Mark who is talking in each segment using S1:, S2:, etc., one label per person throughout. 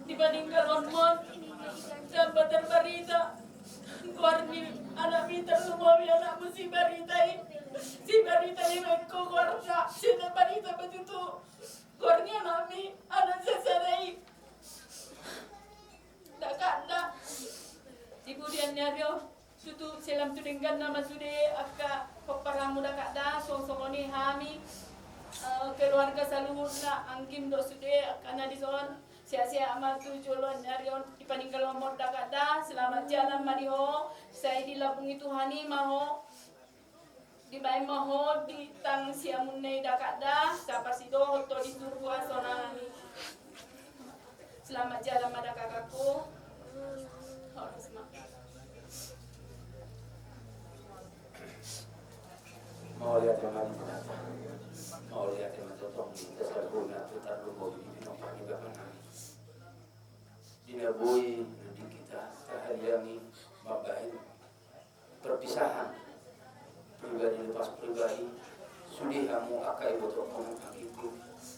S1: Dibandingkan hormon, Barita. Guardi anak Peter sumawi anakmu si Barita ini. Si Barita ini mengko guarda. Si Barita betul. Guardi anakmi anak sesarai. Tak kada. Kemudian nyario tutu selam tudenggan nama sude akka peparamu dak kada song-songoni hami keluarga saluna angkim do sude kana dison sia-sia amal tu jolon narion dipaninggal nomor dak kada selamat jalan mariho saya dilabungi Tuhani maho di bae maho di tang siamunne dak kada sapa sido to di surga sonani selamat jalan pada kakakku harus makan.
S2: Mau lihat yang lain mau lihat yang totong di dasar guna putar rumah di binokang juga menang dinabui nanti kita terhadiangi mabahin perpisahan pribadi lepas pribadi sudi kamu akai botok kamu itu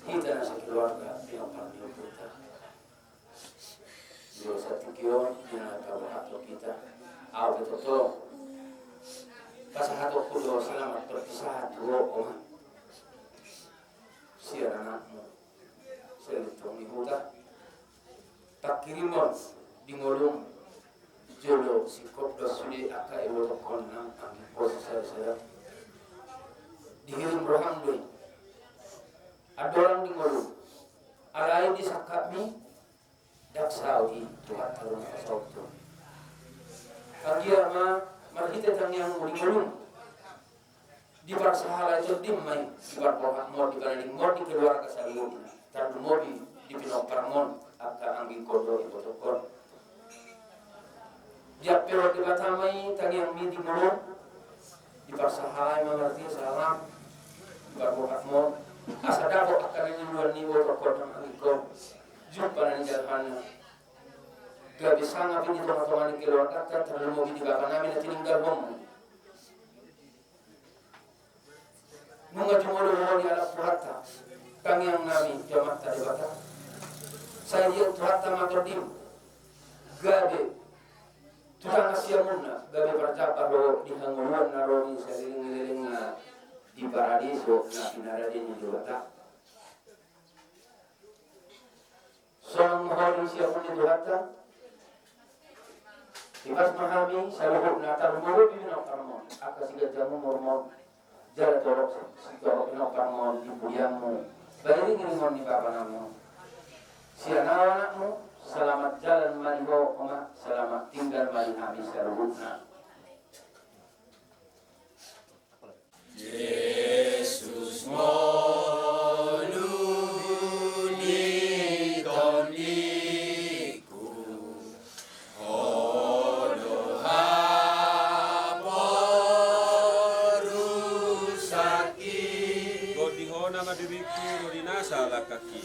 S2: kita nasi keluarga binokang di putar dua satu kion yang akan kita awal totong pasahato kudo selamat perpisahan dua oma siar anakmu selitong ibuta tak kirimon di ngolong jolo si kopda suli aka ibu tokon nang angin posa saya dihirum rohang doi ada orang di ngolong alai di sakami dak saudi tuhan tarung asautu kagia ma marhita tang yang ngulung di barsahala itu dimmai di barboha mod di balik mod di keluarga salun tar modi di pinok paramon akka angin kodo ibu tokon dia pero di batamai tang yang mi di ngulung di barsahala marhita salam di barboha mod asadabo akka yang luar ni ibu tokon angin ko jumpa nang jalan gak bisa ngapin di teman-teman di keluarga kan terlalu mau di bapak namin na tininggal mo nunga jumolo mo di alap purata kang yang namin jamat tadi bata saya dia purata matrodim gabe tukang asia muna gabe berjapa ro di hanguluan na ro ni sering-sering di paradiso na pinaradi ni bata soang mohon siya pun di bata Ibas mahami saluhuk na tarumuru bibino karmon aka siga jamu mormon jala torok sigorok bibino karmon di budiamu bayari ngiringon ni bapa namu siya anakmu selamat jalan mariho oma selamat tinggal marihami saluhuk na Yesus
S3: salah kaki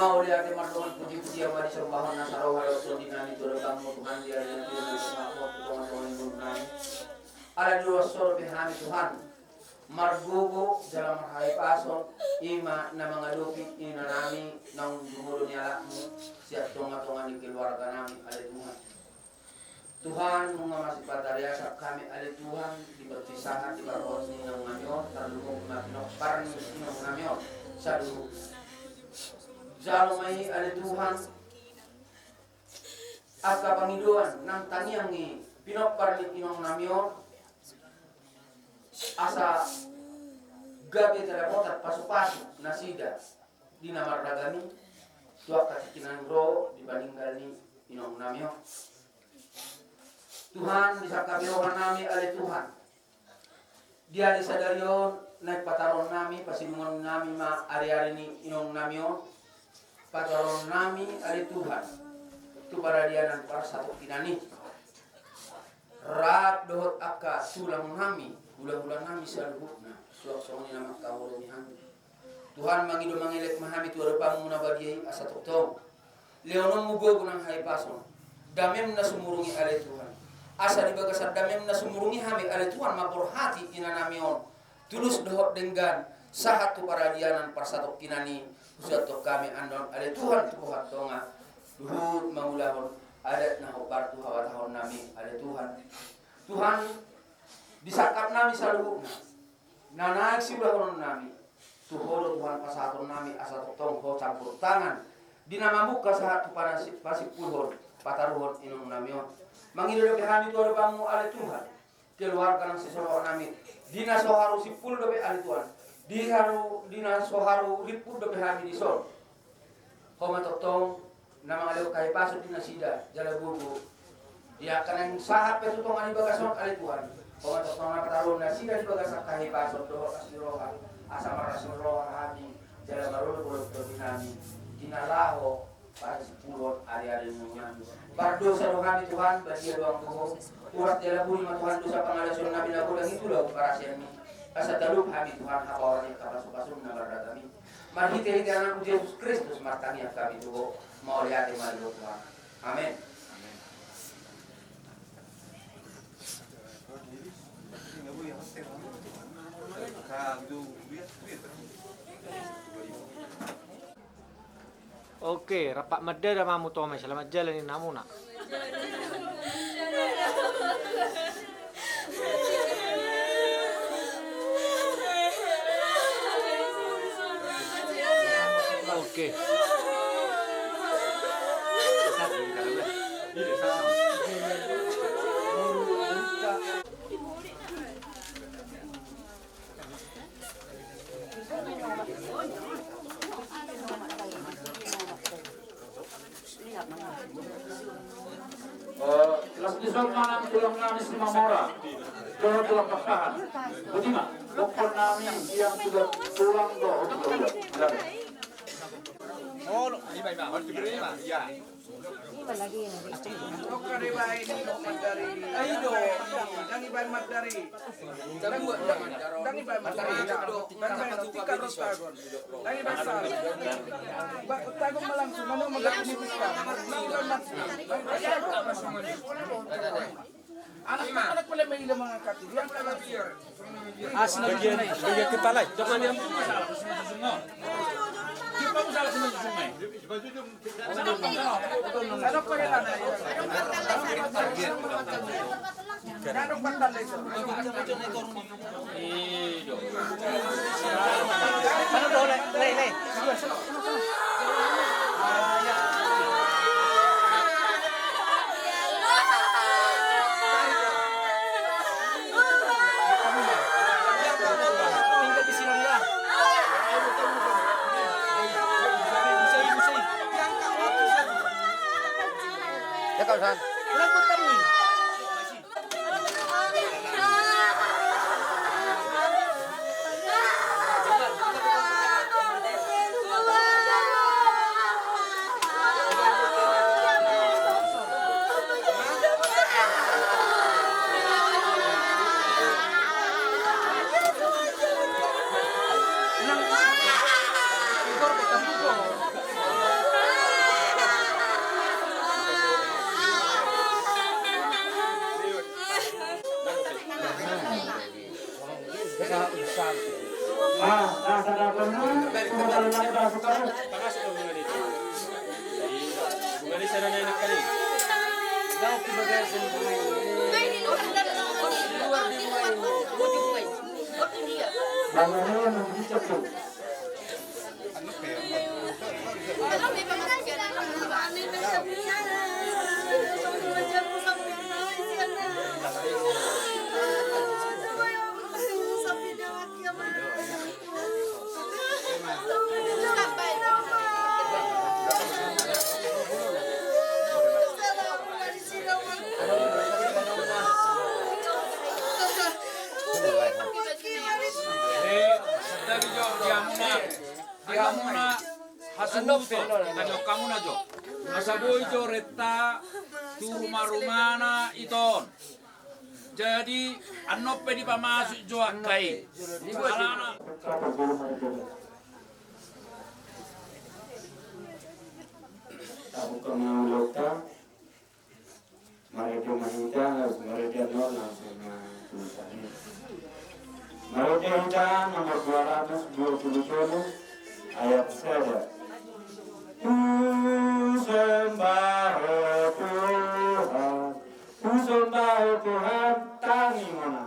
S2: mau lihat mardoman puji-puji yang mari sembahan nasaro hayo dinani turekam Tuhan dia yang teman-teman Tuhan ala dua sor bihani Tuhan margogo dalam hai paso ima na mga lupit ina nami nang gumulo ni alakmu siap tonga-tonga ni keluarga nami ala Tuhan Tuhan mengamasi patariasa kami ada Tuhan di berpisahan di baros ni ng ngayon talumog na pinokparni ng ngayon sa dulo. Zalo may ada Tuhan at kapangiduan ng tanyang ni pinokparni ng ngayon asa gabi terapot at pasupasok na sida di namaragami tuwak katikinan ro dibandingkan ni inong ngayon. Tuhan bisa kabirohan nami ale Tuhan. Dia di sadarion naik pataron nami pasidungan nami ma ari-ari ni inong namio. Pataron nami ale Tuhan. Tu para dia nan para satu kinani. Rat dohot akka sulang nami, ulang-ulang nami saluhutna. Suak-suak ni nama kawul ni hami. Tuhan mangido mangilek mahami tu repang muna bagi asa toktom. Leonon mugo gunang hai pason. Damem na sumurungi ale Tuhan. Asa di bagasar damem na sumurungi hami ale Tuhan mapor hati inanamion tulus dohot dengan sahat tu paradianan parsatok kinani usatok kami andon ale Tuhan tu kohat tonga duhut mangulahon adat na hobar tu hawatahon nami ale Tuhan disakap nami saluhukna nanaik sibahon nami tuhoro Tuhan pasaton nami asa tong ho campur tangan dinamamuka sahat tu pasip puhon pataruhon inong namion mangido dobe hami tuwa bamu ale Tuhan keluarkan sesuatu nami dina soharu sipul dobe ale Tuhan dina soharu ripul dobe hami di sol homa totong nama ale kai pasut dina sida jala bubu dia kanang sahat petutong ani bagason ale Tuhan homa totong na patarun na sida di bagasak kai pasut do asiroha asa marasiroha hami jala marul dobe hami dina laho para sepuluh hari-hari menyanyi. Berdosa rohani Tuhan bagi doang Tuhan. Urat dia laburi Tuhan dosa pengalasun Nabi Nabi itu loh para siami. Asa taluk kami Tuhan apa orang yang kapasupasun nabar kami. Mari kita anak Yesus Kristus martani kami Tuhan mau lihat iman Tuhan. Amin.
S4: Oke, rapak medda dah mamu tome selamat jalan ini namu nak. Oke.
S5: Las disol manang tulang namin si Mamora. Doon tulang pagkahan. Budima, bukol namin yang sudah tulang doon.
S3: Oh, iba-iba. Harus diberi iba. Ya.
S5: Anak-anak pala may ilang mga kati. Yang kalabir.
S4: Bagian kepala.
S5: Jangan yang masalah semua. Kita masalah semua. Ano ko yan na? Ano patal ito?
S4: Ano daw le. Ya kawasan.
S5: Nasa dapat mo, kung nagpasok ka.
S3: Pakasok ang mga dito. Bunga ni sana na nakari.
S5: Bangunnya yang bijak tuh.
S3: Dari jo diamuna hasubuto tanyo kamuna jo asaboy jo retta tu rumah-rumahna iton. Jadi anope di pamasuk jo akai. Alana
S5: Aku kemauta, mereka mahita, mereka nolak sama tulisannya. Mereka kita nomor 227 ayat 1. Ku sembah Tuhan, tangi mana.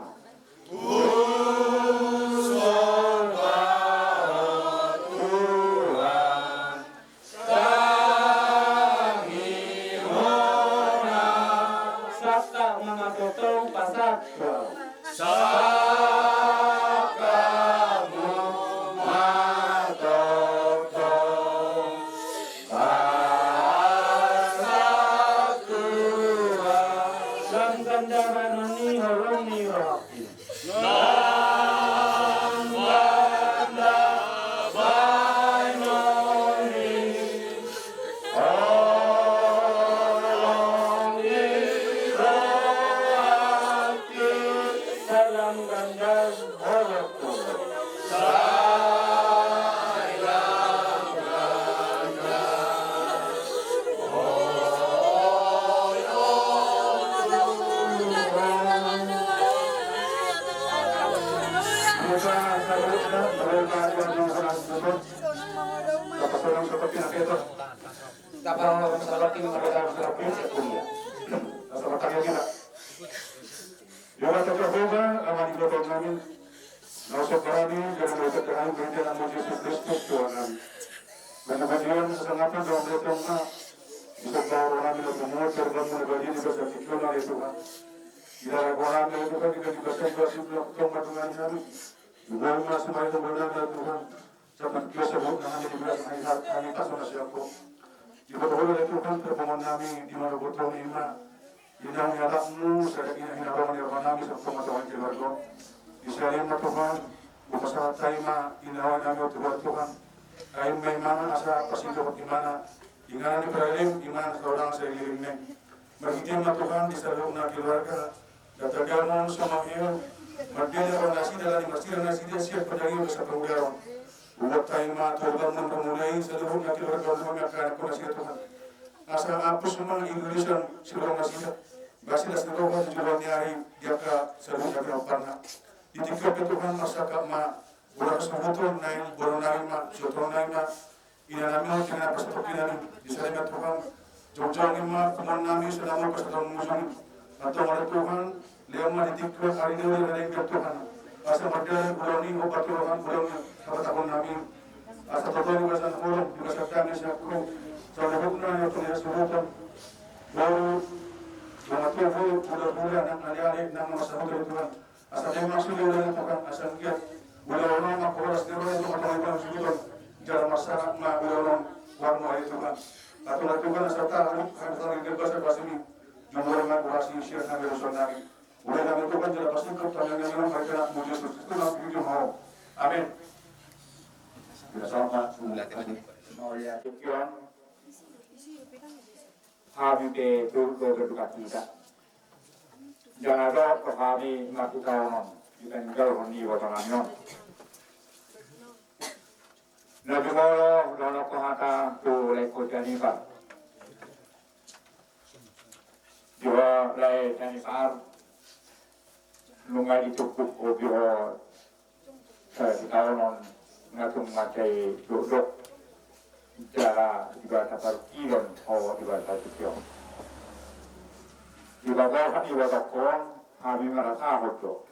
S5: di bawah di wadakon kami merasa hojo.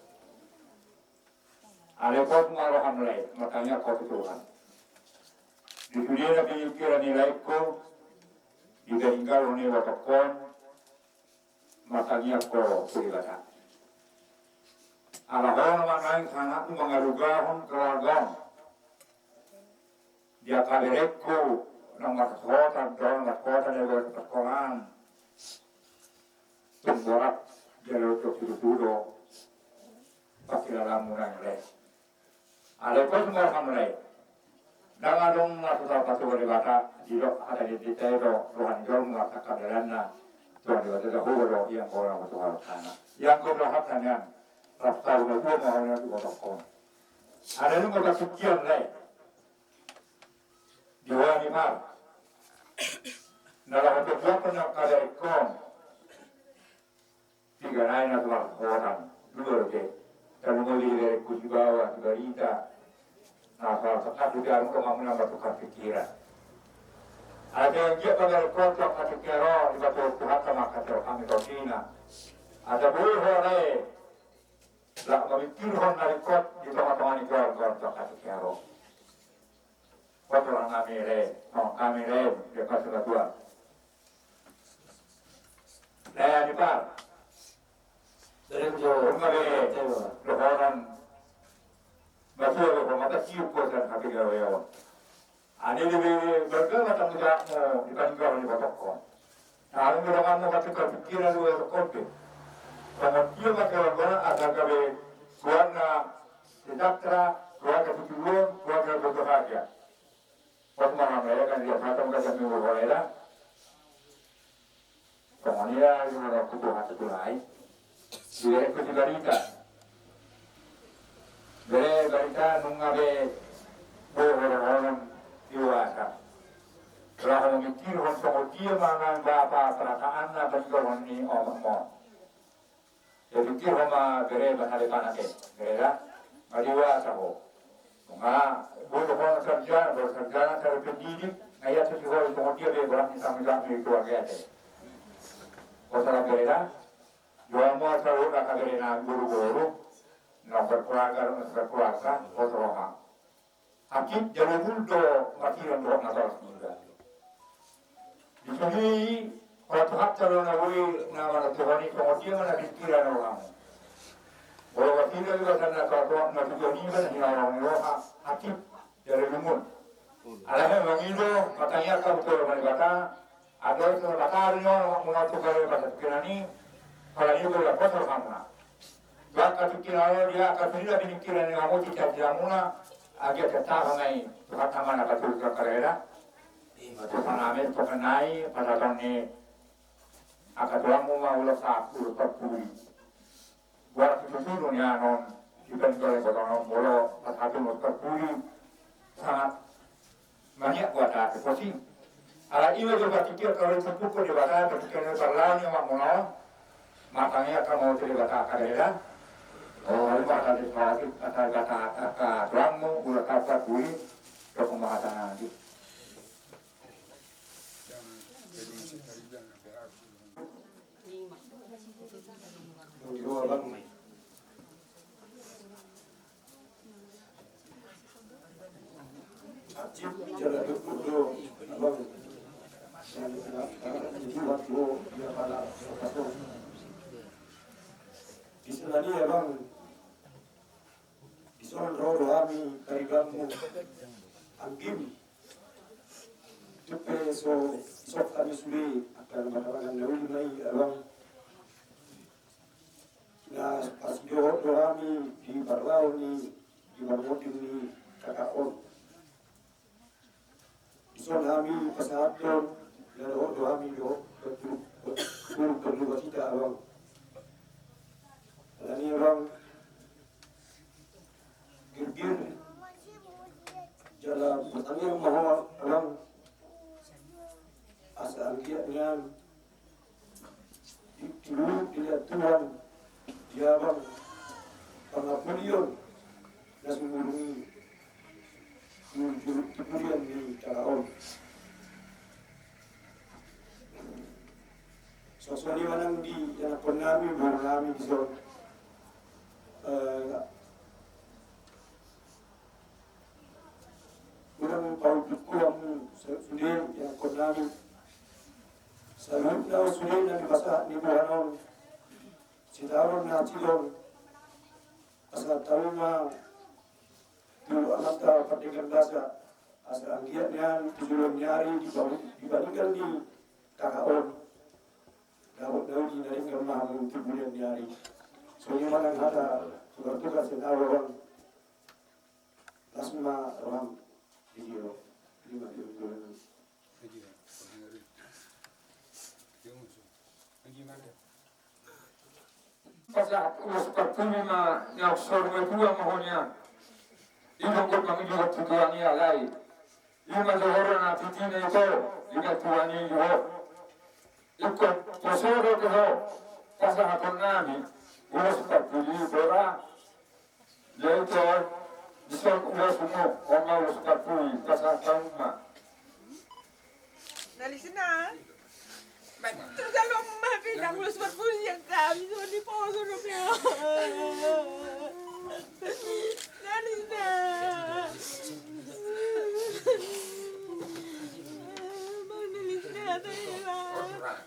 S5: Ada kau mengarahkan mulai, makanya kau Tuhan. Di dunia nabi kira nilaiku, di tinggal ni wadakon, makanya kau beribadah. Alahon mangain sangat mengarugahon keragam. Dia kaderekku nang kota dari sekolahan. Tumborak jalur tujuh pasti dalam mulai mulai. Ada pun semua mulai. Dengan dong masuk satu beribadah di ada di detail Tuhan jauh mengatakan dalamnya Tuhan juga dahulu yang orang bertuhan sana. Yang berdoa dengan raftar berdua maunya di bawah. Ada yang berkesucian lain. Dua lima. Dalam untuk siapa yang kada ikon. Tiga lain adalah orang dua lagi. Kalau melihat dari kunci bawah berita. Nah, kalau satu jarum kamu menambah tukar pikiran. Ada yang dia pada kotak hati kero di bawah Tuhan sama kata kami Cina. Ada boleh orang lah memikirkan dari kot di tengah-tengah ni kotak hati kero. Kot orang kami le, dia kasih Tuhan. Nah, di par.
S2: Dari jauh,
S5: Lebaran Masuk ke mata siup kuasa hati gawean. Ani lebih bergerak tanggung jawabmu dibandingkan di batokon. Nah, ini orang mau masuk ke pikiran lu yang kopi. Kalau dia masuk ke mana ada gawe keluarga sejahtera, keluarga tujuan, keluarga berbahagia. Waktu mana mereka kan dia datang ke jam minggu mereka. Kemudian dia orang kutu hati tulai. Dia ikut berita. Berita nungabe orang dewasa. Kalau memikir untuk dia mana bapa perasaan apa juga ini omong. Jadi pikir sama berita hari panas berita dewasa ho. Maka boleh orang bersarjana secara pendidik, ayat itu juga untuk dia berani sama keluarga dia. Masalah berita, jual muat selalu nak berita guru-guru. Nak berkeluarga, kotoran. Hakim jalur muda makiran doa nasar juga. Di sini kalau Tuhan calon nabi nama Tuhan itu kemudian mana pikiran orang. Kalau makiran juga karena kalau Tuhan nabi Tuhan ini kan orang roha hakim jalur lumut. Alahnya mengido katanya kamu kalau berkata ada itu katanya mengatur kalau bahasa pikiran ini kalau ini boleh kotor kamu. Baka pikiran dia akan tidak pikiran yang kamu tidak jamuna agak ketahuan ini Tuhan sama nak atur kerana Tuhan amin Tuhan naik pada tahun ini akan tuamu mau lepas terpuli buat itu dunia non kita kalau orang molo satu terpuli sangat banyak buat ada posisi. Ala ini juga pikir kalau terpukul di bawah pikiran berlalu yang mau makanya kamu tidak ada. Oh, ini kata disebut kata ramu, ulah kata kui, ke pembahasan nanti.
S6: Istilahnya abang Ison rodo kami karigamu anggim tupe so kami suli akan makanan nawi nai abang na pas do kami di barlau ni di marmotin ni kakaon Ison kami pasahadon na do kami do betul perlu kita abang ini orang gir jalan bertanya bahwa orang asal dia dengan dulu dilihat Tuhan dia bang pengapunion dan mengunjungi kemudian di Caraon sosok Soni manang di anak penami bernami di son kurang pau kurang sudah yang penami salutna sudah nanti masa ni buanon sitaron na cilon asa taruma tu anak ta pendidikan dasar asa anggiatnya tujuan nyari dibandingkan di takaon dapat dari rumah untuk kemudian nyari soalnya mana ada tugas orang lasma orang video lima bulan
S5: Pasal urus pertama yang sorga dua mahonya, ini kok kami juga tujuannya lagi. Ini masalah na titina itu, ini tujuannya juga. Ikut pasal itu, pasal apa nami, urus pertama orang, yaitu bisa urus semua orang urus pertama pasal tauma.
S7: Dari sana. Terus kalau memakai yang ulus berpuluh yang kami semua di bawah surupnya. Dari sana. Bang dari sana adalah.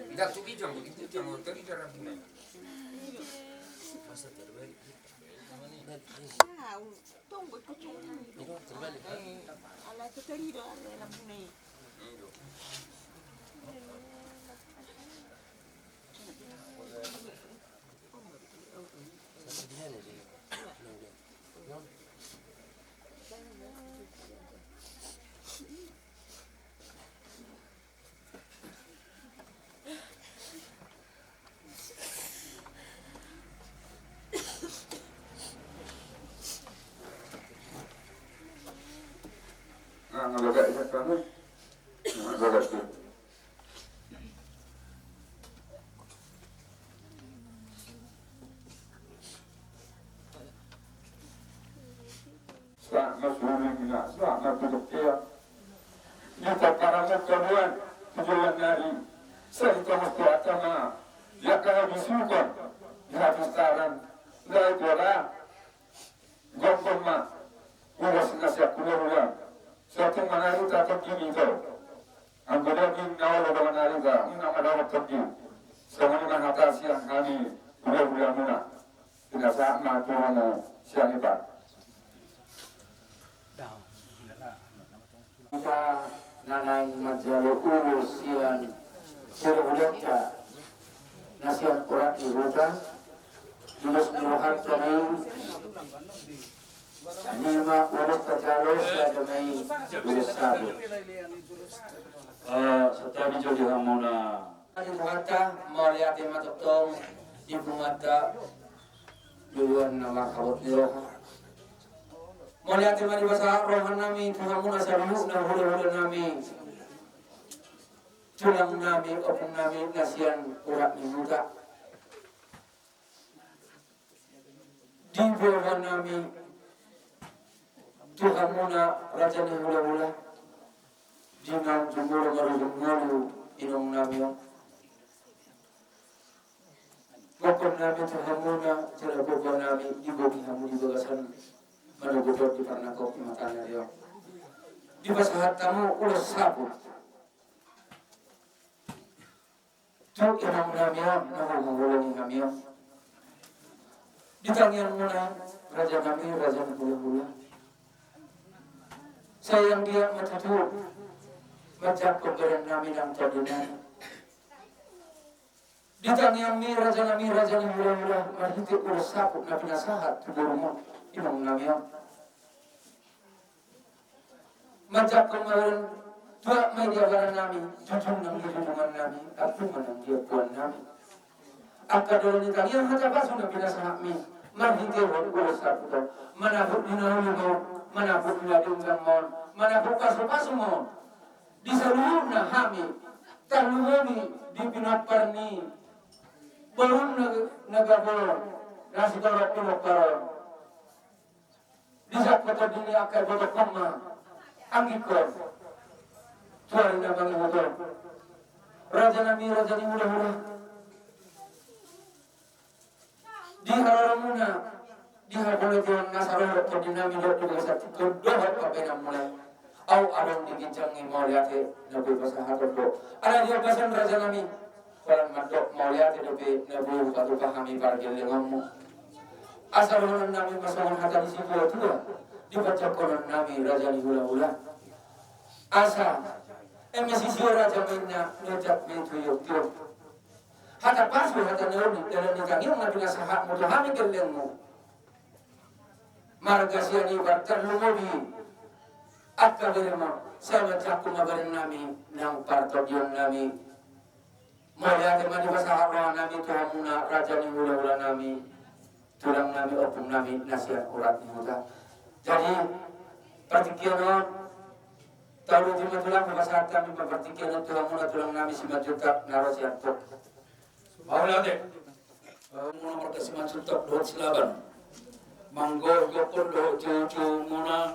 S2: Tidak tuh kijang begitu jangan tadi cara punya.
S7: Tunggu kucing. Ala keterido ala bunyi.
S5: Ngagak ya kamu, ngagak tu. Selamat sore mina, selamat duduk dia. Kita para mukawan tujuan dari serta mustahakama, ya kalau disukan, ya besaran, dari bola, gomboma, ulas nasihat keluar. Satu menarik takut ini tu, anggota ini awal pada menarik tak, ini nama terjadi. Semuanya kan atas yang kami bulan mana, tidak sama Tuhan siang ini.
S2: Kita nanai majalah urus siang serupa nasihat orang ibuka, terus melihat kami. Lima urus terjalur sebagai urus sabu.
S5: Setiap hijau di Hamona.
S2: Ibu kata melihat yang matang, ibu kata duluan nama kawat diroha. Melihat yang di bahasa rohan nami, Hamona sabu na hulu nami. Tulang nami, opung nami nasian urat dibuka. Di bawah nami. Tuhan muna raja ni mula-mula jinang jumuro maru inong namiyo bokon nami Tuhan muna jala bokon nami ibogi hamu dibagasan manugupot di parnakok imatanya yo di basahat tamu ulas sabut tuk inong namiyo nangulungi namiyo ditangian muna raja nami raja ni mula-mula sayang dia matatu macam keberan nami nang tadunan ditang yang mi raja ni mula-mula marhiti urus sapuk na pinasahat tuburumo imong nami macam keberan tua may diagaran nami jujur nang dilungan nami at manang dia puan nami akadol ni tang yang hata baso na pinasahat mi marhiti urus sapuk manabot dinahulungo manapot nila diunggang mon, manapot kaso-kaso mon. Di seluruh na hami, talungomi di pinagparni. Barun nagabor, nasi karot pinok karot. Di saat kata dunia akar botok koma, anggikor. Tuhan na bang ibuto. Raja Nabi muda-muda. Di harapan muna, di harapan Tuhan Nasarul atau di Nabi Dr. Sati kedohar kabenan mulai. Au abang digincang mau lihat Nabi pasahat do. Ada dia pasan Raja Nabi. Kalau mandok mau lihat Nabi katu pahami pargil lengamu. Asal orang Nabi pasangan hati di situ tua. Dibaca konon Nabi Raja ni hula-hula. Asa MSC Raja mainnya ngejak itu yuk. Hata pasu hata neoni dalam nikangin Nabi nasahat mutuhami kelengmu. Marga siani bartar lumobi. Akka berema sama cakup mabarin Nabi nang partodion Nabi. Mulia temani pasahat Nabi tuhamuna Raja ni hula-hula Nabi. Tulang Nabi opung Nabi nasihat urat ni muda. Jadi pertikian tahu cuma tulang pasahat kami pertikian tuhamuna tulang Nabi simajutak narosiantok. Maulade, muna marga simajutak doon silaban. Manggol gokon do cucu muna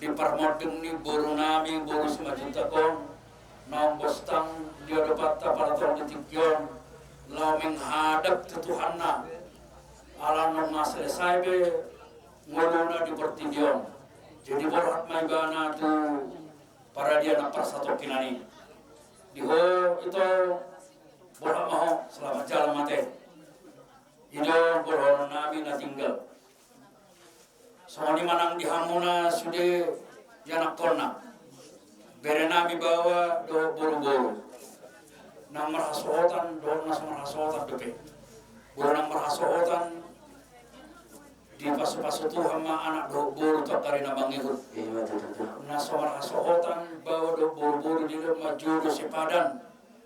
S2: di parmodeng ni buru Nabi buru simajutak kon. Naong bostang dia dapat para tahun ditikyon. Lau menghadap Tuhan na. Alam nung selesai be ngolona di pertindion. Jadi borat may bana tu para dia nak persato kinani. Diho itu borat maho selamat jalan mate. Ido borat Nabi na tinggal. Soalnya manang dihamuna sudah janak kona. Bere Nabi bawa do buru-buru. Nang merhasotan do nas merhasotan dope. Buru nang merhasotan di pasu-pasu Tuhan ma anak do buru tak karina bangihut. Naso merhasotan bawa do buru-buru di rumah juru sepadan.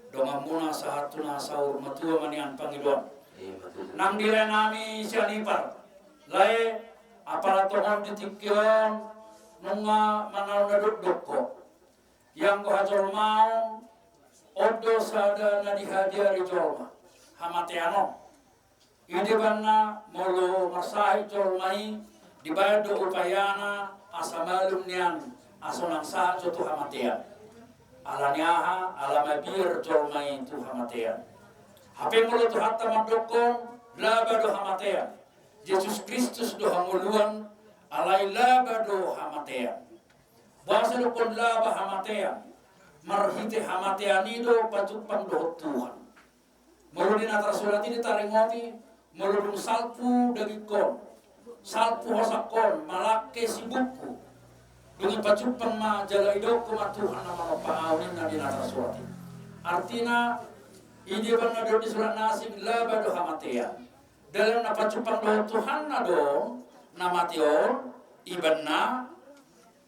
S2: Do mamuna sahatuna saur matua manian pangidon. Nang dire nami sianipar. Lae aparaton ditikyon nunga manau naduk ko. Yang kohajol mau odo sada na dihadiari jolma hamateano ide banna molo masai jolmai dibayar do upayana asamalum nian asonang sa tu hamatean alaniaha alamabir jolmai tu hamatean hape molo tu hatta madokon laba do hamatean Yesus Kristus do hamuluan alai laba do hamatean. Bahasa dokon laba hamatean, marhite hamatean ido pacupang dohot Tuhan. Muludin atas surat ini taringoti, muludung salpu dagikon, salpu hosakon, malake sibuku, dengan pacupang ma jala idoko ma Tuhan nama paawin na din atas surat ini. Artinya, ini bang nado di surat nasib laba do hamatean. Dalam napacupang dohot Tuhan na do, namation, iban na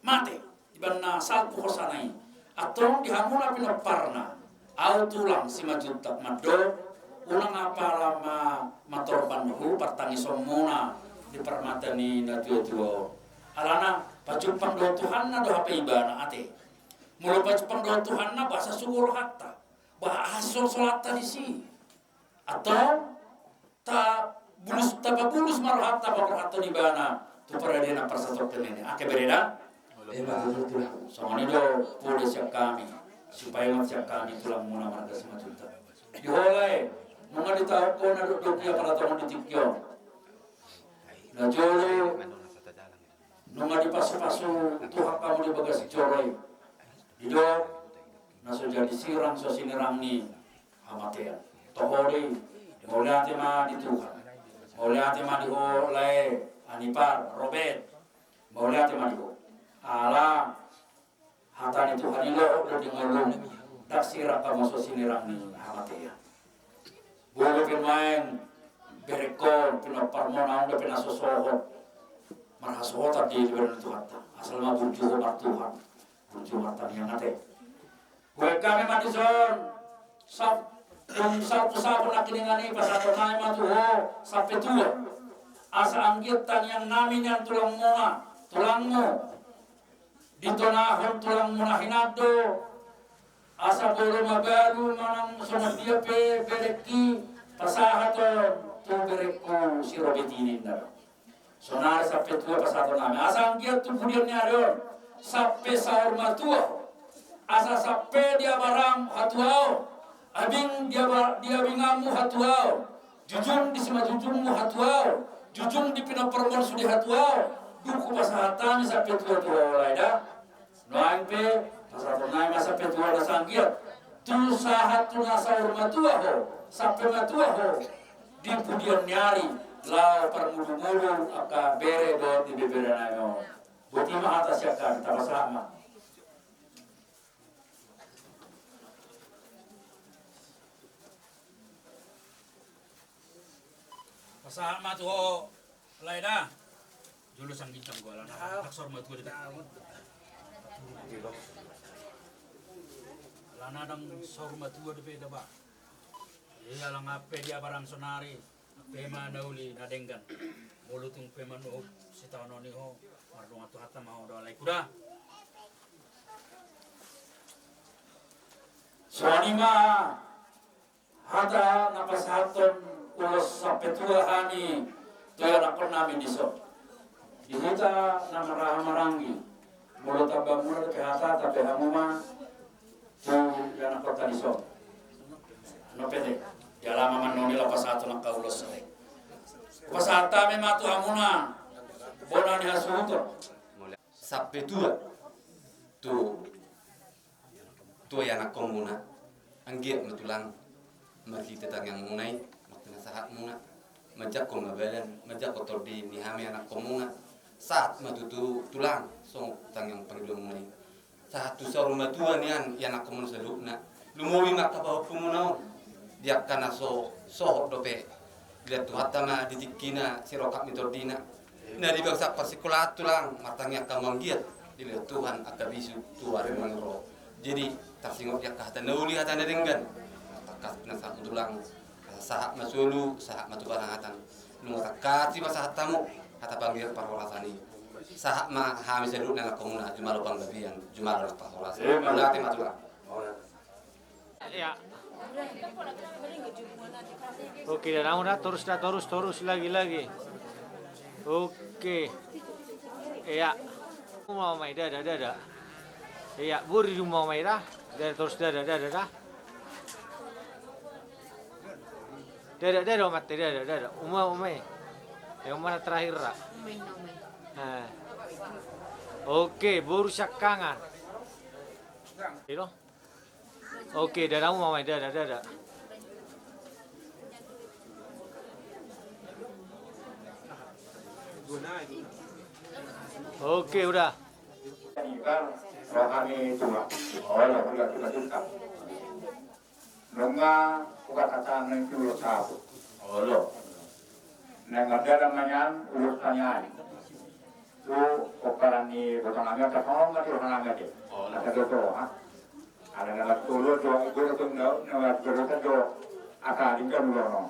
S2: mate. Ibana salpu hosanai atong dihamuna pinaparna au tulang si majutak mado ulang apa lama matorban hu partangi somuna di permatani na tuo alana pacumpang do Tuhan na do hape ibana ate mulu pacumpang do Tuhan na bahasa syukur hatta bahasa salat di si atau ta bulus maru hatta bakar hatta di bana tu paradena persatok tenene ake bereda. Sama ini do boleh siap kami supaya siap kami tulang muna marga semajuta. Diholai nunga ditahu ko na duknya para tahun ditikyo. Na jolo nunga dipasu-pasu tuha kamu di bagasi joroi. Dido naso jadi sirang so sinirang ni hamatean. Tohori oleh ate ma di Tuhan. Oleh ate ma di oleh anipar Robert. Oleh ate ma di ala hatani Tuhan ilo udah dingolong dak sira kamu sosinirang ni hamatea bulu pemain berekor pina parmona udah pina sosoho marhasohota di luar Tuhan asal ma burjuho bar Tuhan burjuho harta yang ate gue kami madison sab nakiningani pasato nae matuho sampai tua asa anggitan yang naminya tulang moa tulangmu ditonahon tulang munahinado asa bolo mabalu manang sonat dia pe bereki pasahaton tu bereku sirobetinin na sonar sampai tua pasahaton nami asa anggiat tu budian nyarion sampai sahur matua
S3: asa sape dia barang hatuau, abing dia bingamu hatuau, jujung di sima jujungmu hatuau, jujung di pina permon sudi hatuau, duku pasahatan sape tua oleh dah, noain pe masa pernah masa pe tua dah sanggiat, tu sahat tu nasa urmatua ho, sape matua ho, di pudian nyari, lau permudu-mudu aka bere do di bebera nayo, buti mah atas yakan tabasama. Pasama tu lai dah. Julu sang bintang gua lah. Nak sorma tu dekat. Lana dang sorma tu dekat dah ba. Iya lang ape dia barang sonari. Pema nauli nadenggan. Mulutung pema no sitaw no ni ho. Mardong atu hatam mau do lai kuda. Soanima hata napasaton ulos sampai tua hani toya nak pernah meniso dihita nama rahamarangi mulut abang mulut kehata tapi hamuma tu yang nak kota diso no pede ya lama manoni lapas satu nak kaulos sore pasata memang tu hamuna bonan hasuto
S8: sampai tua tu yang nak komuna anggiat metulang mati tetang yang munai saat muna majak ko ngabelan majak ko tordi ni hame anak komuna saat matutu tulang song tang yang perlum ni saat tu saru matuan yan anak komuna selukna lumowi mak ka pumuna dia kana so dope lihat tu hatama ditikina sirokap ni tordina na di bangsa pasikulat tulang matangnya kamanggiat dilihat Tuhan akabisu tuare mangro jadi tasingok ya kahta nauli hata nadenggan takas nasa tulang sahat masulu sahat matu barangatan lumata kati masahat tamu kata panggil parholasani sahat ma hamis dulu nang komuna jumalo panggabian jumalo parholas mulati matulah
S4: Ya. Oke, dan namun terus lagi. Oke. Ya. Mau main dah. Ya, buri mau main dah. Terus dah. Dah mati dah. Umai. Yang mana terakhir lah? Nah. Oke, buru syakangan. Itu. Oke, dah kamu mau main dah. Oke, udah.
S5: Rohani cuma, Allah udah kita. Nunga buka kata nanti ulo sabu, Allah. Neng ada namanya ulo tanyai. Tu operani bertangganya terhorong nggak terhorong deh. Ada doa, ada dalam ulo doa itu tu nggak berdoa doa akal tinggal ulo no.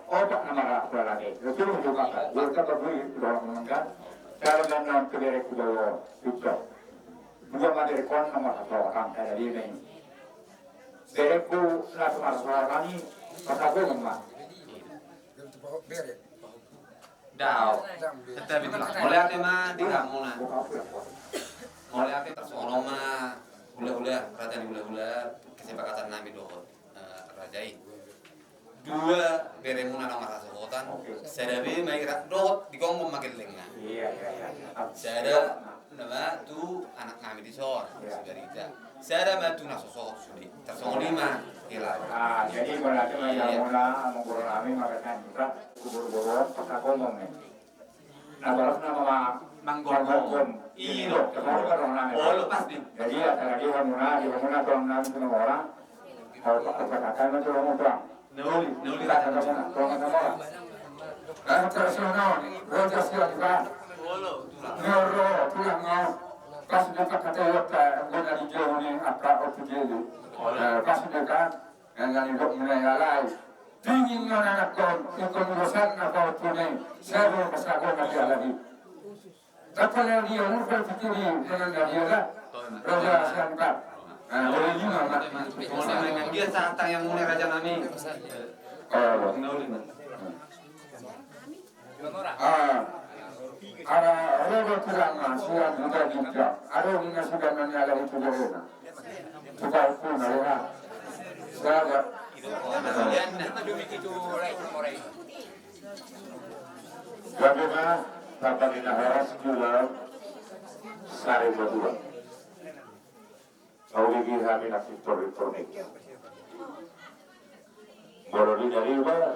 S5: Otak nama apa lagi? Itu juga kan. Kita berdua doa menengah. Kalau nanti kedere kudo juga. Bukan ada kon nama satu orang kayak dia ini. Dereku nak masalah ni kataku memang.
S8: Dao, tetapi itulah. Mulai ate mah di kamu na. Mulai ate tersono mah hula-hula, kerajaan hula-hula kesepakatan nami dohot rajai. Dua beremuna nama rasa hotan. Sedabi maikrat dohot di kong memakai lengna.
S5: Iya.
S8: Seda nama tu anak kami di sor dari kita. Saya ada batu nasosok sudah tersong 5 hilang.
S5: Jadi berarti mula mengguru kami makanan juga kubur-kubur pasako momen. Nah baru nama manggong ilo terus orang nama. Oh lepas nih. Jadi ada lagi hamuna orang nama semua orang. Kalau kata-kata itu orang. Nuli kata orang nama. Kalau tersono, rojas juga. Ngoro pulang ngau. Pas mereka kata guna di jauh ni apa jadi. Pas mereka yang hidup menayalai. Tinggi anak kau, ikut urusan apa punya. Saya mau kesalahan lagi lagi. Tapi yang dia umur fikiri dengan dia lah. Raja Sangka. Boleh juga mak.
S8: Mulai dia saat yang mulai raja nami.
S5: Ada orang ada terang siang juga juga. Ada yang sudah menyala itu berena. Kita pun ada. Sahabat. Bagaimana Bapak kita harus jual sari berdua. Kau gigi kami nak historik. Boleh dari mana?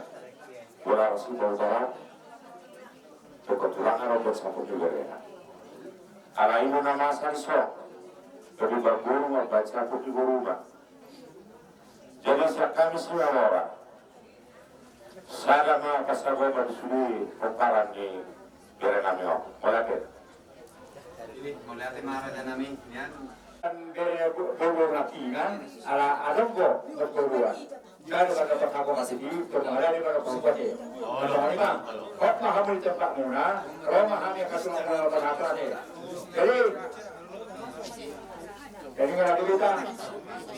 S5: Boleh harus bawa kebetulan orang bersatu juga ya. Ala ini nama asal sok. Jadi berburu membaca buku berubah. Jadi kami semua orang. Saya mah pasal gue bersudi perkaran di daerah kami om. Boleh ke?
S8: Mulai dari mana dan kami?
S5: Gaya bulu rakingan ala adonggo berkeluar. Jadi pada perkabung masih di kemarin pada perubatan. Kalau ini mah, kok mah kami tempat muna, kalau mah kami kasih nama berapa ni. Jadi kalau kita,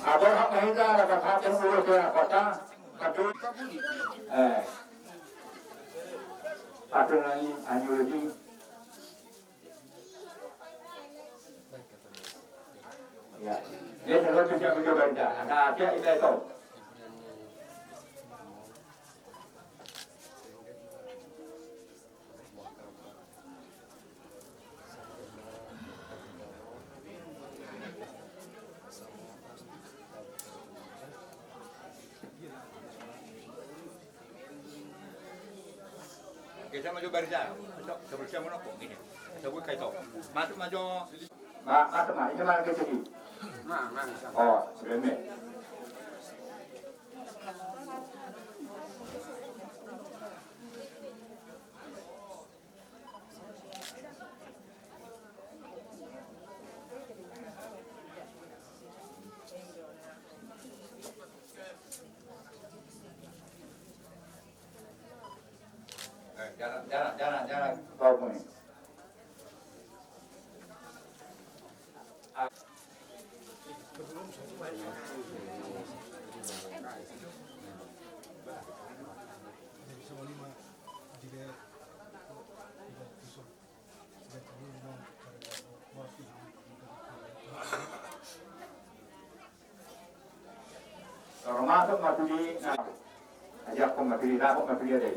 S5: abang hak kita akan hak yang bulu ke kota, tapi apa lagi anjurji. Ya, dia selalu bisa mencoba dah. Anak dia itu tahu.
S9: Kita maju barisan, sebelum menokok ini, sebelum kaito, masuk maju.
S5: Masuk mah, ini mana kecil? Oh, sebenarnya.
S9: Jangan.
S5: Kau punya. Kalau masuk di, ajak kau di dapur di ada.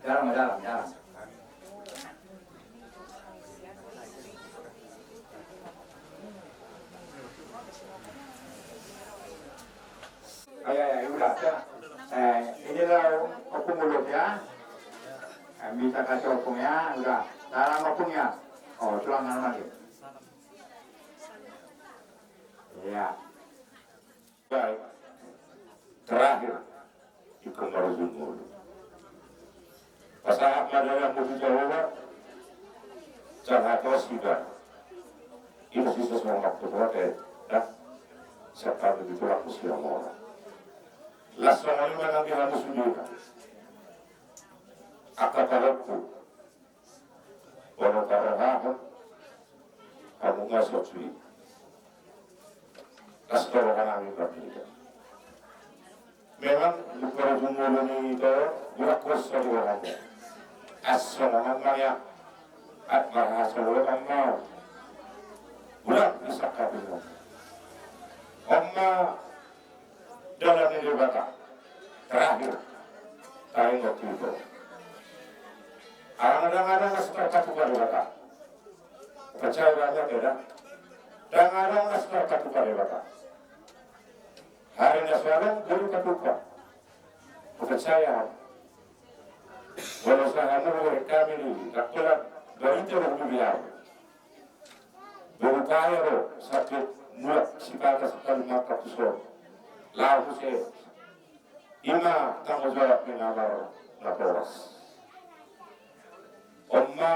S5: Jarang. Ya, udah. Inilah opung mulut ya. Bisa kasih opungnya, udah. Dalam opungnya. Oh, tulangan lagi. Ya. Baik. Terakhir, ikut merujung mulut. Pasangan madara musuh Jawa, Jakarta sudah. Ini sisa semua waktu berada, dah. Siapa begitu aku siang orang. Laksana ini menanti harus juga. Akatarku, walau karena kamu nggak sesuai. Laksana kami berbeda. Memang bukan jumlah ini itu bukan kuasa juga ada. Asal namanya bahasa orang mau bukan bisa kabur. Amma dalam diri bapak terakhir tahu waktu itu. Kadang-kadang seperti tukar bapak. Percaya banyak tidak? Kadang-kadang seperti tukar bapak. Hari ini sekarang belum ketukar. Percaya. Walau sangat menurut kami ini, tak pernah berita berbicara. Berupaya sakit mulut sifat sekali mata kusur. Lalu saya, ima tanggung jawab mengamal laporas. Oma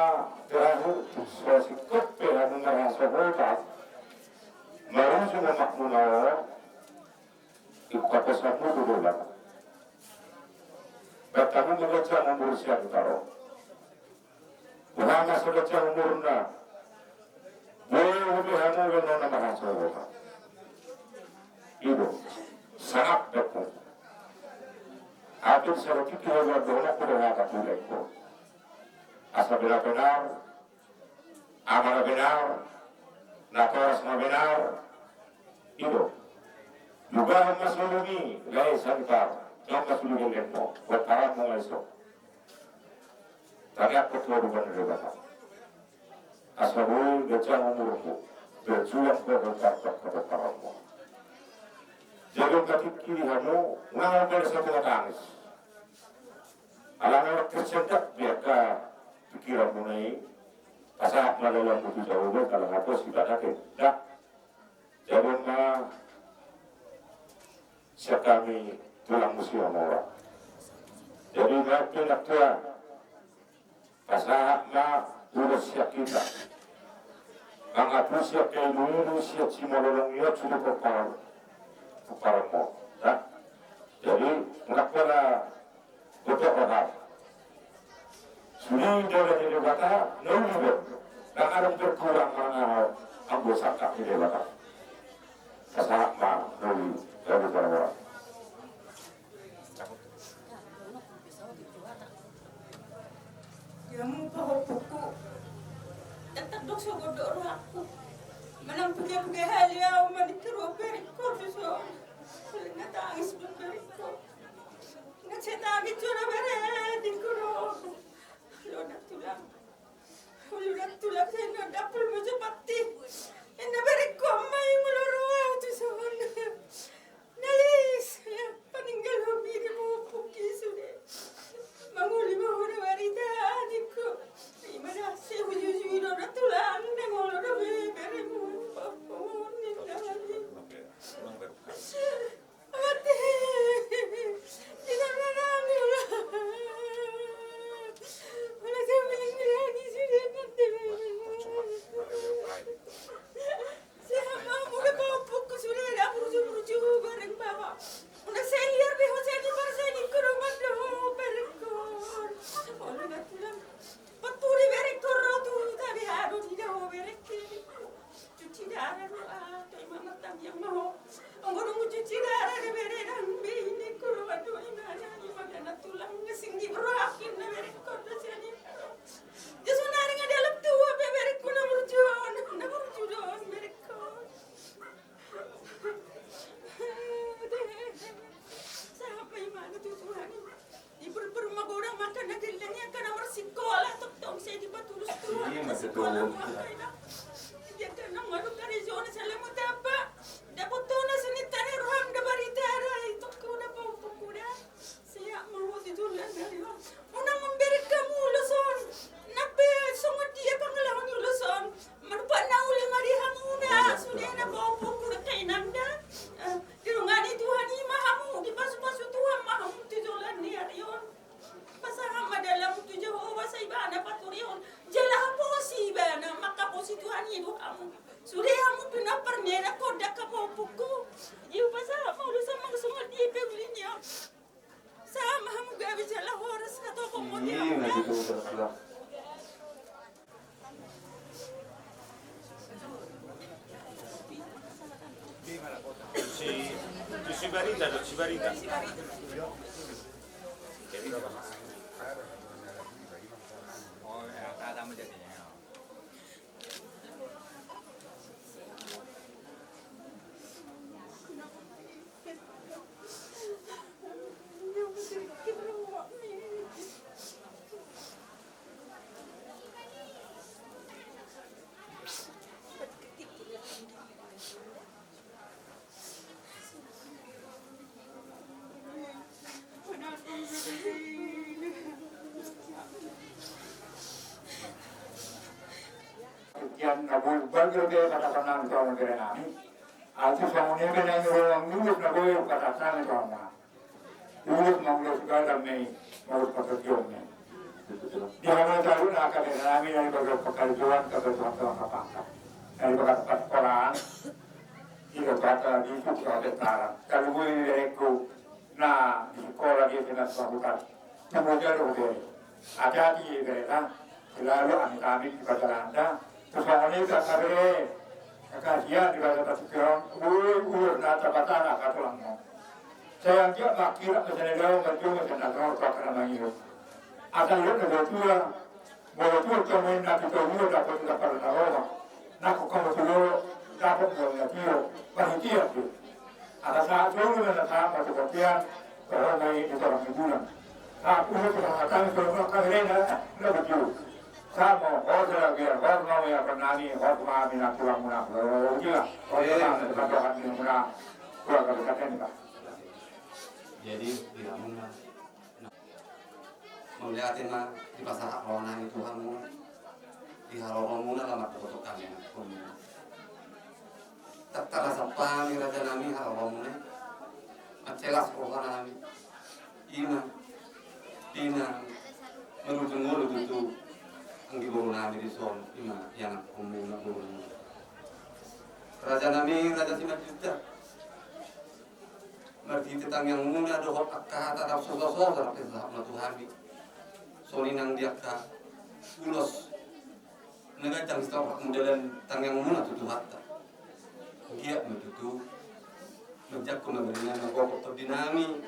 S5: terakhir sesi kepelan merasa hebat, merasa memakmurkan. Ikut pesanmu dulu lah. Bertamu mengejar umur siap taruh. Ulama mengejar umurna. Boleh lebih hangu dengan nama hasil. Ibu. saroti kira dona ko dah kata tulai ko. Asa benar, amal benar, nakas benar, itu. Juga masulungi, gaya santar, yang masulungi lento, buat kawan mengesok. Tapi aku tua bukan rebata. Asal gajah umurku, berjuang berdekat kepada kawanmu. Jangan kaki kiri kamu, ngambil satu tangis. Alam tersentak biarkan pikiran mulai pasal melawan butuh jauh kalau hapus kita sakit. Tak, jangan mah siap kami tulang musuh orang. Jadi mereka nak tua pasal mah urus siap kita. Angkat siap kayu dulu siap si mololong ia sudah berparu. Paramu, jadi enggak pernah betul orang. Sudah dari dewata, nunggu, dan ada berkurang mana anggota kaki dewata. Kesalahan mah nunggu dari orang.
S7: Kamu bawa buku, tetap dok sogodor aku. Menang pergi hal yang menikah berikut besok. Nggak tangis berikut. Nggak cetagi cura beret di kurung. Lo nak tulang saya nak dapur macam pati. Ina berikut mai melorong tu sana. Nalis, peninggal hobi di bawah puki sudah. Manguli mahura warita adikku. Imana saya hujung orang tulang nengol orang beremu. Mati, tidak menang lah. Malah saya meninggal lagi sudah nanti. Saya mau muda bawa buku sudah ada beruju bareng bawa. Udah saya lihat behos saya di bar saya di kurungan doh berekor. Oleh natulang paturi berekor tu tadi ada tidak berekor. Cuci darah doa, tapi mama tak yang mau. Orang cuci darah de beredan ini kurang doa imana tulang ngesinggi berakhir na berekor dah sini. Jadi nari ngadalam tua berekor na berjuang berekor. Sampai mana tu Tuhan? Ibu rumah orang makan nagelnya karena bersikolah tok saya di Batulus Tuhan. Sekolah makan. Dia kena malu kari zona salam apa? Dapat tuna sini tari roham da baritara itu kuda pau kuda. Saya mau ditulan dari orang. Una memberi kamu luson. Nape semua dia panglawan luson. Merupa nauli mari hamuna sudah na pau kuda kainanda. Dirungani Tuhan ni mahamu di pasu-pasu Tuhan mahamu tujulan ni arion. Pasaham dalam tu Jehovah saibana paturion. Jalah posi bana maka posi Tuhan itu kamu. Sudah kamu pernah pernah kodak kamu buku. Ibu pasal mau lu sama semua dia pegulinya. Sama kamu gak bisa lah horas atau kamu dia.
S9: Cibarita. Oh, ada menjadinya.
S5: Yang nabul berbagai kata-kata orang kami, aku semuanya dengan orang nulis nabul kata-kata orang, nulis mengurus segala me, mengurus pekerjaannya. Di mana tahu nak kami kami dari beberapa pekerjaan kebetulan apa? Dari beberapa orang, jika kata di itu ada tarang. Kalau gue direku, nah di sekolah dia dengan pelabuhan, kemudian udah ada di daerah, lalu kami di perjalanan. Terus ini tak kare, kasihan di bahasa Tasik ulur nata batana katulang mo. Saya dia makira ke sana dalam berjumpa dengan orang pakar mangiru. Akan lihat negara tua, boleh tua kemain nak kita mula dapat dapat orang. Nak kamu tu dapat boleh dia, bahagia tu. Ada saat tu mana saat masuk kerja, orang lain itu orang hiburan. Aku ni tu akan kalau nak kerja nak berjumpa. Sama orang lagi, orang mau yang penani, orang mau minat tulang munak. Juga orang mau dapat munak, kurang kata ni.
S8: Jadi tidak muna melihatin mah di pasar rona itu kamu di haroro muna lama kebetulan ya tak terasa pami raja nami haroro muna acelas rohana nami ina menuju itu anggi buru nami di son ima yang kumuna buru raja nami raja simat juta berarti tentang yang muna dohot akka tak sosok tapi sama Tuhan bi soni nang dia ka ulos negara tang stok modelan tang yang muna tu Tuhan tak dia menutu menjak kemenangan ngokok to dinami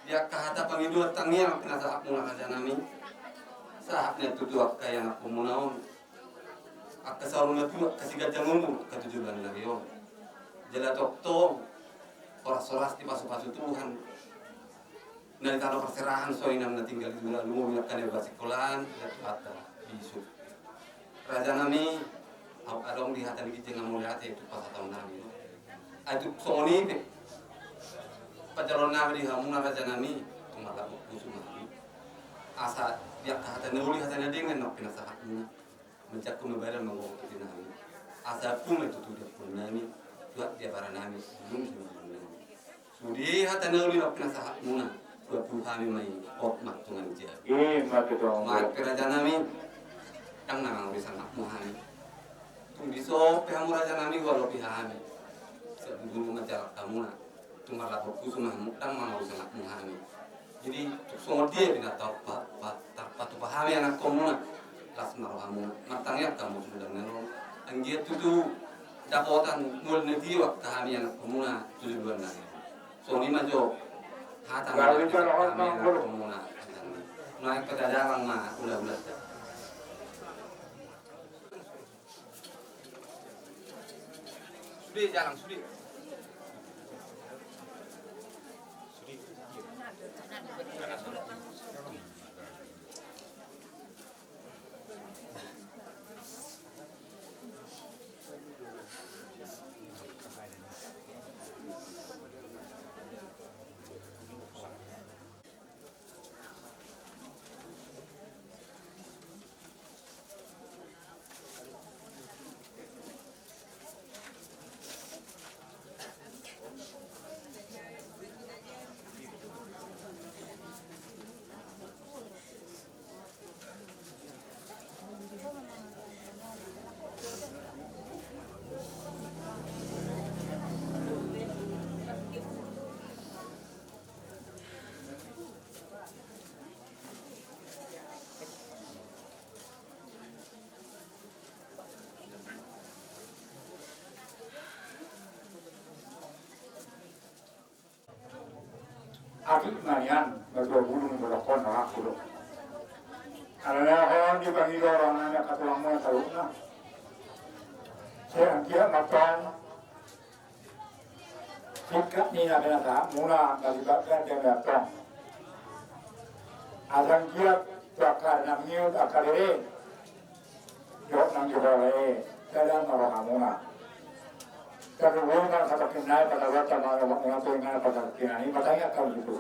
S8: dia ka hata pangidu tang yang kena sahak muna raja nami sahaknya tu akka yang aku munaon akka saruna tu kasiga jangungu ketujuan lagi yo jela doktor soras-soras di pasu-pasu Tuhan. Dari tanah perserahan soinam na tinggal di dalam lumur kan ya basikolan ya kata bisu. Raja nami adong di hatan kita ngamul hati itu pas tahun nami. Adu soni be. Pajaron nami di hamuna raja nami tumala busu nami. Asa dia hatan nuli hatan dengan nak pinasahatnya. Mencakup membayar mengokok di nami. Asa pun itu tu dia pun nami. Buat dia para nami belum Sudi hata nauli nak pinasahat muna buat Tuhan mai ok mak tungan dia.
S5: Mak itu.
S8: Mak raja nami tang nang bisa nak muhani. Tung biso pehamu raja nami walau pihami. Sebelum majalah kamu na tunggal lapor kusuma tang mau bisa nak muhani. Jadi semua dia tidak tahu patu pahami anak komuna las marohamu matangnya kamu sudah nelo. Anggiat tu dapotan mul netiwa kami anak komuna tujuan nang. Soni majo hata kami anak komuna naik pada jalan mah ulah-ulah sudi jalan sudi
S5: Aki marian berdua bulung berlakon orang kudo. Karena orang dipanggil orang anak katulang mau talukna. Saya dia matang. Jika ni nak kena mula bagi bakar dia matang. Asal dia bakar namiu bakar ini. Jok nang jual dalam orang mula. Kalau orang kata kenal pada waktu orang tu ingat pada kenal ini matanya kau itu.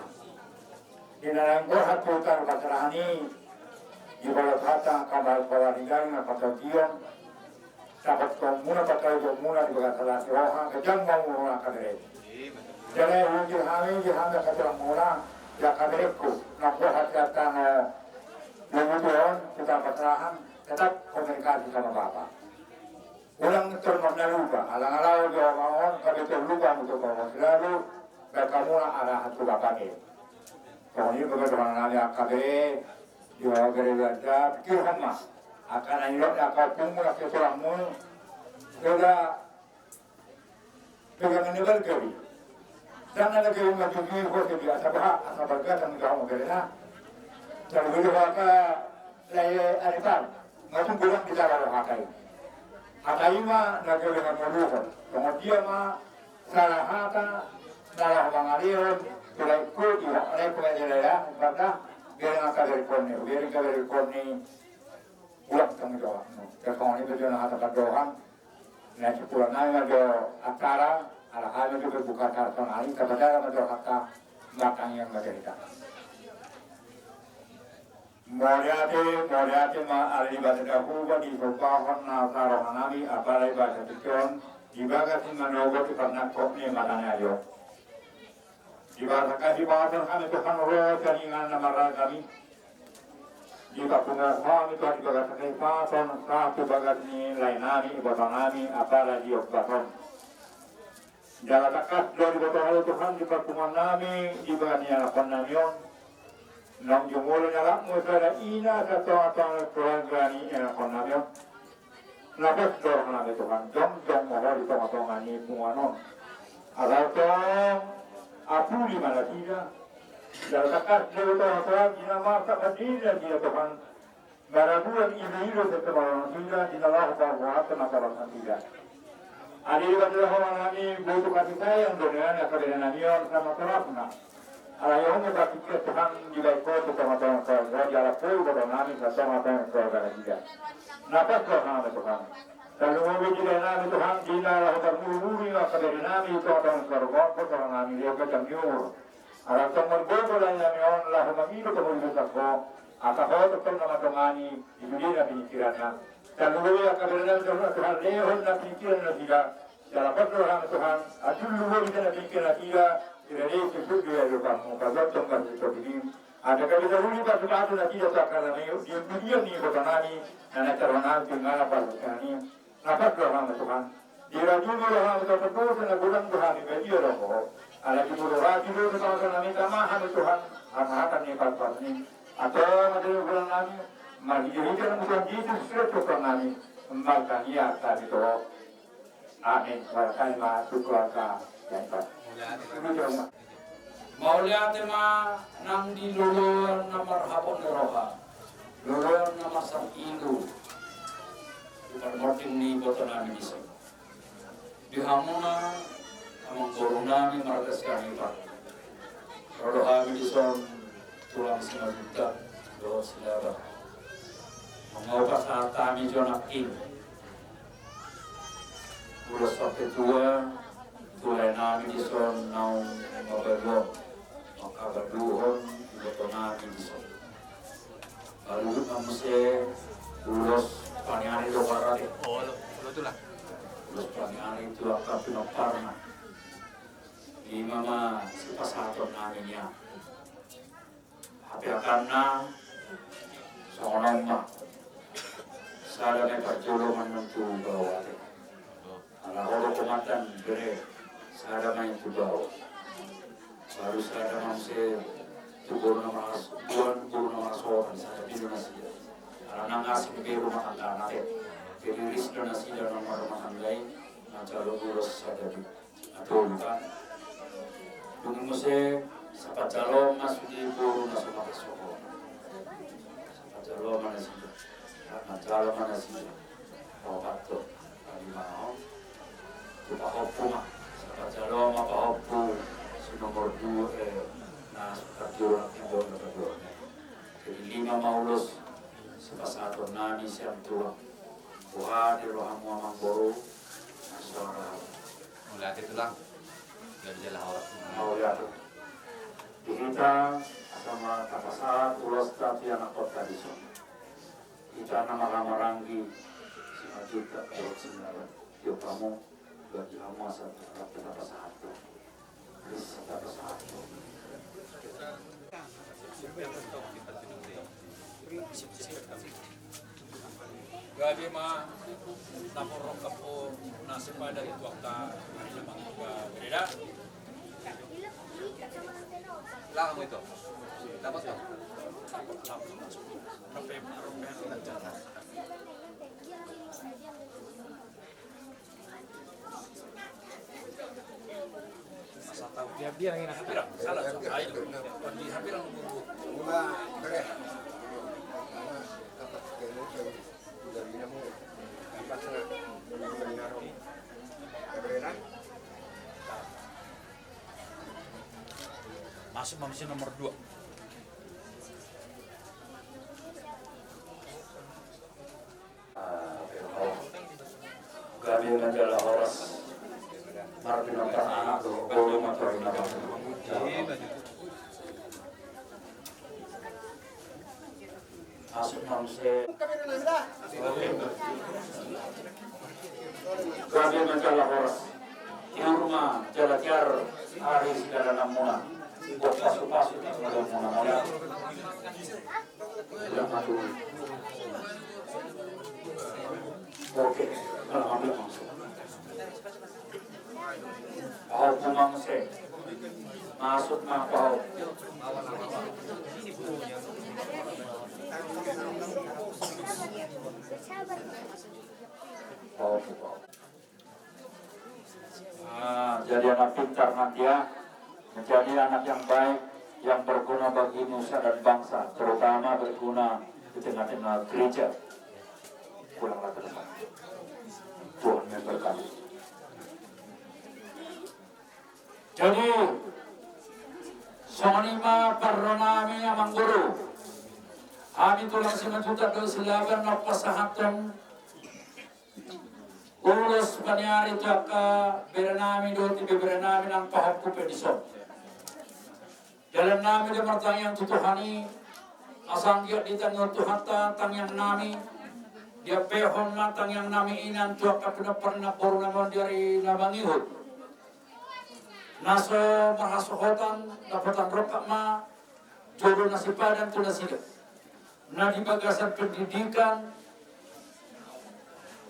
S5: Di dalam gua hati utar pasrah ini, ibarat kata kabar bawa tinggal nak pada dia, dapat komuna pakai komuna di bawah salah orang kejam mau orang kadere. Jadi orang jihami kata orang mula, ya kadereku, nak gua hati kata yang itu kita pasrahan, tetap komunikasi sama bapak. Ulang termakna lupa, alang-alang dia orang kami terlupa untuk kamu selalu berkamu arah hati bapak ni. Kau ni bagaimana nanya kabe, dia berada pikir hama, akan ayat akal tunggu nak seorangmu, sudah pegangan lebar kiri. Sana lagi majumi ko ke dia sabah asabaga dan kau gerena. Dan begitu maka saya arisan ngapun bilang kita kalau hakai. Hakai mah lagi dengan malukan. Kemudian mah salah hata salah mangalion tulai ku juga oleh pengajaraya karena gerena kadari koni ulang tanggung jawab. Kalau ini tujuan hata kadohan. Nah, pulang nanya do akara, ala kami juga buka karton ali, kepada kami do hakka belakang yang bercerita. Moriati ma ali bahasa dahuba di sopahan nasarohan ali, apalagi bahasa tikon, dibagasi manogo di pernah kokni matanya ayo. Dibahasa kasih bahasa kami Tuhan roh jaringan nama kami. Jika pengusaha itu dibagas kehidupan, satu bagas ni lain nami, ibadah nami, apalagi ibadah. Jangan takas dari ibadah Tuhan di pertemuan nami, ibadah ni anak namion. Nam jumulnya nyala musada ina satu atau keluarga ni anak namion. Lapas dorong nami Tuhan, jom mohon di tengah-tengah ni penguanon. Agar tong aku di mana tidak. Jangan takas dari Tuhan, jina masa berdiri dia Tuhan. Barabuan ibu-ibu setelah tidak dinalah bahwa masyarakat tidak. Ada juga orang kami butuh kasih sayang dengan yang namion sama terapna. Alayong berpikir Tuhan juga ikut bersama-sama keluarga, jalan pun berdoa bersama-sama keluarga tidak. Nafas Tuhan. Lalu mobil juga nami Tuhan dinalah bermuri kadang nami itu orang keluarga, orang nami dia berjamur. Alam tong berbola yang namion lah mengilu kemudian sakko. Akakau tetap nama tongani ibu dia pikirannya. Dan lalu ya kabarnya Tuhan lehon na pikiran tidak. Dalam pertolongan Tuhan, adul luar kita pikiran tidak. Tidak ada sebut dia kamu. Kalau tongkat seperti ini, ada kali dahulu pas sepatu nanti jatuh karena dia ni bertanani, anak terkenal tinggal apa ini. Apa pertolongan Tuhan? Di rajul orang itu betul sana bulan Tuhan di dia loh. Ada di bulan rajul itu kalau sana minta maaf Tuhan, akan ni pas ni. Atau ada bulan lagi, mari kita mudah Yesus Kristus kami membaca ia tadi tu. Amin. Berkali masuk keluarga yang baik.
S3: Maulia tema nang di luluan nomor hapon roha, luluan nomor sakilu. Bukan morting ni boton kami di sini. Di hamuna amang corona ni markas kami pak. Rodo kami di sini. Tulang sejuta doa saudara mengubah saat kami jonakin ulas sampai tua tulai nami di son nau mabelom maka berduhon ibadah nami di son lalu kamu se ulas paniani do barate ulas paniani itu akan pinoparna lima ma sipasaton nami niya karena seorang mak sadar perjalanan menentu bawa ala orang pematan bere sadar main tu bawa baru sadar mamse tubuh nama seorang sadar di nasi ala nangas ke rumah tangga nate jadi risiko nasi dalam rumah tangga lain macam lurus sadar atau bukan dengan muse sapat calon masuk di buru masuk masuk. Sapat calon mana sih? Sapat calon mana sih? Obat tu, kali mau. Kita hopu mah. Sapat calon apa hopu? Si nomor 2 nah sapat calon yang nomor 2. Jadi 5 maulus sapat satu nani siam tua. Buah di ruang muamang boru. Nasional.
S8: Mulai itu lang. Jadi jalan awak.
S5: Mau lihat. Kita sama kapasat ulas tadi anak kota di sana. Kita nama ramarangi sama juta kalau sebenarnya dia kamu bagi kamu asal kapasat itu. Bisa kapasat itu.
S3: Gabi mah napurong kapo nasi pada itu waktu hari lemang juga beda.
S8: Lang mo ito. Dapat ba?
S3: Masa tahu
S4: Biar ang inakata.
S3: Salah ayo. Pandi hampir ang bubu. Masuk mamsi nomor 2.
S5: Kami menjala horas Marpinontar anak tuh belum atau nama Asuk mamse Kami menjala horas Iurma jalajar hari segala namuna buat pasu-pasu di segala muna-muna yang madu. Oke, alhamdulillah langsung. Pahau pumangse, masuk na pahau. Pahau. Jadi anak pintar nanti ya, menjadi anak yang baik, yang berguna bagi nusa dan bangsa, terutama berguna di tengah-tengah gereja. Pulanglah ke depan. Tuhan memberkati. Jadi, sonima parronami amang guru. Kami tulang simajuta do silaban na pasahatong ulos panyari jaka berenami do tibe berenami ng pahapku pedisok. Dalam nami de martanyang tutuhani asang dia ditanggal tuhata tangyang nami dia pehon matang yang nami inan tuak kapuna pernah baru naman dari nabangihut naso mahasuhotan dapatan rokak ma jodoh nasi padan tu nasi na di bagasan pendidikan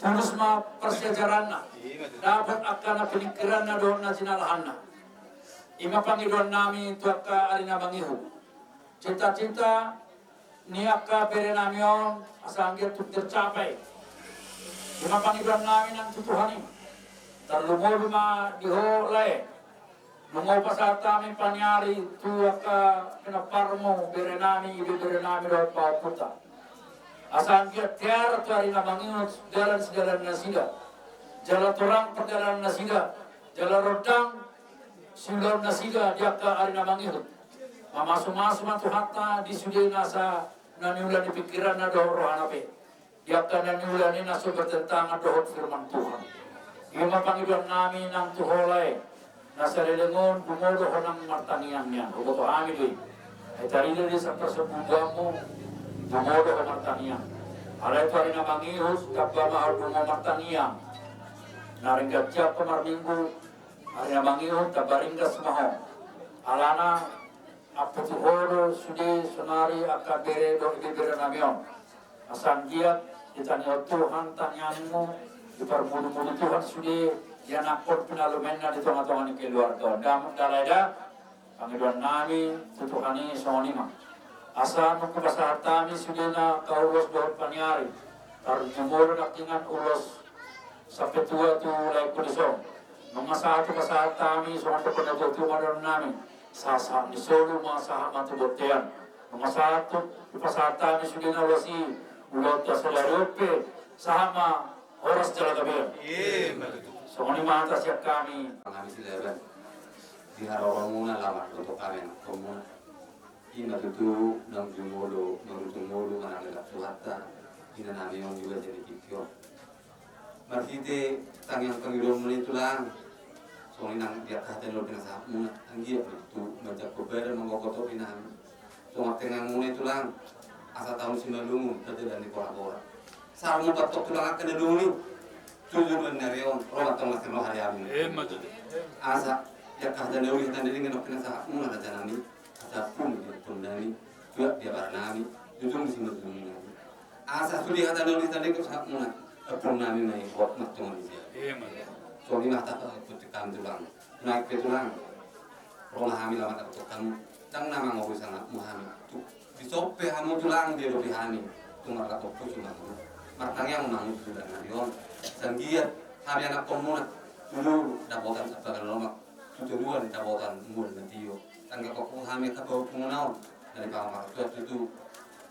S5: tulus ma persejaran dapat akan pemikiran na doon na sinalahan ima Panginoon namin tuak ka arina bangihu cita-cita niaka bere namion asangger tuk tercapai ima Panginoon namin ang tutuhanin terlumod ma diholay nungo pa sa amin panyari tuak ka pinaparmo bere namin ibibere namin doon pauputa asangger tiara tu arina bangihu jalan nasida jalan torang perjalanan nasida jalan rodang Silaw nasiga diaka arina mangihut. Mamasuk-masuk matu hatta di sudai nasa naniulan di pikiran na dohor hanape. Diaka naniulan ni naso bertentangan dohor firman Tuhan. Ima Panginoon namin ang tuholay nasa lelengon bumodo honang martaniangnya. Ugoto amin doy. Ay tarilo di sa persebungga mo bumodo ho martaniang. Alay pa rin na mangihut kapag mahal bungo martaniang. Naringgat siya pamarminggu Arina mangihut tabaringgas maho alana aputuhoro sudi sonari akabere do ibibere namion asanggiat ditanyo Tuhan tanyanmu dipermudu-mudu Tuhan sudi yanakot pinalumenna di tengah-tengah ni keluarga damuk dalaida Panginoon nami tutuhani sonima asa mukubasatami sudi na kaulos dohot panyari tarjumolo nakingan ulos sampai tua tu lai kudisong mga satu kasatami soal penegotu madon namin sasa ni solo mga sahama tubotean mga satu pasatami sudah nawasi ulot sa larope sahama oras jala gabi so ni mata siap kami
S8: silaban di harapan muna lamar untuk kami komuna ina tutu nang jumolo kana nila suhata ina namin yung juga jadi kikyo marhite tangyang Panginoon mo nito lang. So inang diakatan lo pinasahap muna. Ang giyak itu majak kubera mengkokoto pinang. So ngatengang muna itu lang. Asa tahun sinalungun kadalan di pora-pora. Sa mo patok tulang akan dalungi. Tujuan narion romat tong lakin lo hari amin. Asa diakatan lo kita dilingan lo pinasahap muna na janani. Asa pun pundani. Tuak dia baranami. Jujung sinalungun. Asa sudi hata lo kita dilingan sahap muna. Apun nami mai buat matong dia. So ni mata putikam tulang. Naik ke tulang. Rola hamil amat putikam. Tang nama mau sangat muhami. Tu disope hamu tulang dia lebih hani. Tu marka topu cuma tu. Martang yang mangut sudah narion. Sanggiat kami anak komuna. Dulu dapotan apa kalau mak. tuturuan di tabotan mul nantiyo tangga ko hami ka po punaw dari pamar tu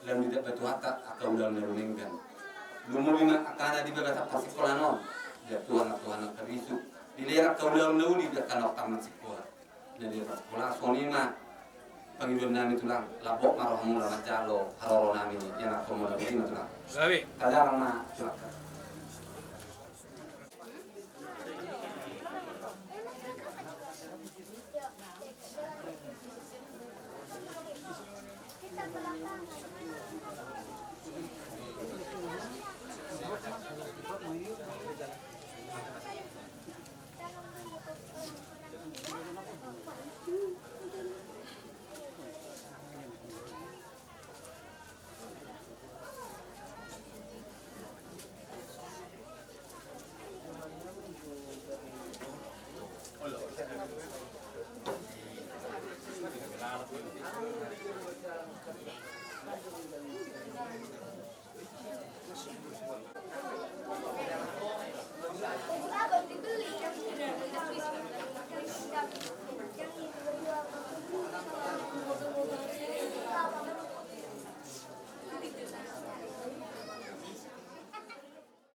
S8: lalu tidak batu hata atau dalam nuruningkan lumulina akana di bagata pasikola non dia Tuhan kerisu dilerak kau dalam nuri dia kanok taman sekolah jadi sekolah sonina panggilan nami tulang labok marohamu lama jalo haroro nami yang aku mau lebih tulang
S3: Gabi.
S8: kadang mah